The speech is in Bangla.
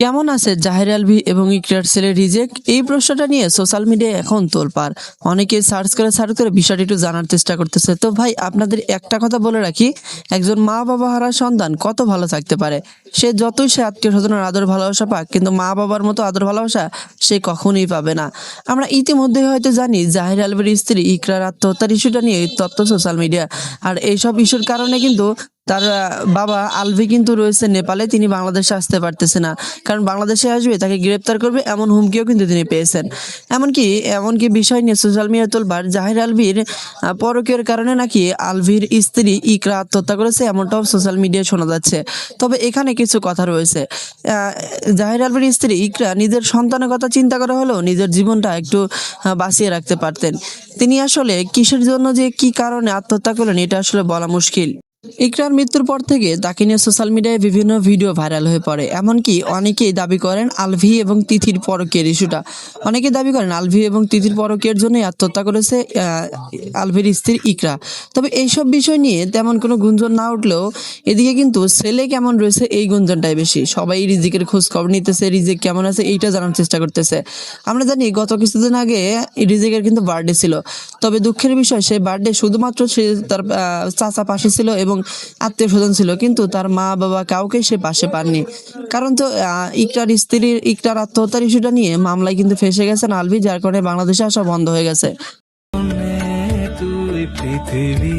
কেমন আছে জাহির আলভী এবং ইকরার ছেলে রিজেক? এই প্রশ্নটা নিয়ে সোশ্যাল মিডিয়ায় এখন তোলপাড়। অনেকে সার্চ করে বিষয়টি একটু জানার চেষ্টা করতেছে। তো ভাই, আপনাদের একটা কথা বলে রাখি, একজন মা বাবা হারা সন্তান কত ভালো থাকতে পারে। সে যতই আত্মীয় স্বজনের আদর ভালোবাসা পাক, কিন্তু মা বাবার মতো আদর ভালোবাসা সে কখনোই পাবে না। আমরা ইতিমধ্যে হয়তো জানি জাহির আলভীর স্ত্রী ইকরার আত্মহত্যার ইস্যুটা নিয়ে তথ্য সোশ্যাল মিডিয়া। আর এইসব ইস্যুর কারণে কিন্তু তার বাবা আলভী কিন্তু রয়েছে নেপালে, তিনি বাংলাদেশে আসতে পারতেছে না। কারণ বাংলাদেশে আসবে তাকে গ্রেপ্তার করবে এমন হুমকিও কিন্তু তিনি পেয়েছেন। এমনকি এমনকি বিষয় নিয়ে সোশ্যাল মিডিয়া তোলবার, জাহির আলভীর পরকীয়ার কারণে নাকি আলভীর স্ত্রী ইকরা আত্মহত্যা করেছে, এমনটাও সোশ্যাল মিডিয়ায় শোনা যাচ্ছে। তবে এখানে কিছু কথা রয়েছে। জাহির আলভীর স্ত্রী ইকরা নিজের সন্তানের কথা চিন্তা করে হলেও নিজের জীবনটা একটু বাঁচিয়ে রাখতে পারতেন। তিনি আসলে কিসের জন্য যে কি কারণে আত্মহত্যা করলেন এটা আসলে বলা মুশকিল। ইকরার মৃত্যুর পর থেকে তাকে নিয়ে সোশ্যাল মিডিয়ায় বিভিন্ন ভিডিও ভাইরাল হয়ে পড়ে। এমনকি অনেকেই দাবি করেন আলভী এবং তিথির পরকীয়ার ইস্যুটা। অনেকে দাবি করেন আলভী এবং তিথির পরকীয়ার জন্যই আত্মহত্যা করেছে আলভীর স্ত্রী ইকরা। তবে এইসব বিষয় নিয়ে তেমন কোনো গুঞ্জন না উঠলেও এদিকে কিন্তু ছেলে কেমন রয়েছে এই গুঞ্জনটাই বেশি। সবাই রিজিকের খোঁজ খবর নিতেছে, রিজিক কেমন আছে এইটা জানার চেষ্টা করতেছে। আমরা জানি গত কিছুদিন আগে রিজিকের কিন্তু বার্থডে ছিল। তবে দুঃখের বিষয়, সেই বার্থডে শুধুমাত্র সে তার চাচা পাশে ছিল এবং আত্মীয় স্বজন ছিল, কিন্তু তার মা বাবা কাউকে সে পাশে পাননি। কারণ তো ইকরার আত্মহত্যার ইস্যুটা নিয়ে মামলায় কিন্তু ফেঁসে গেছেন আলভী, যার কারণে বাংলাদেশে আসা বন্ধ হয়ে গেছে। তুই পৃথিবী।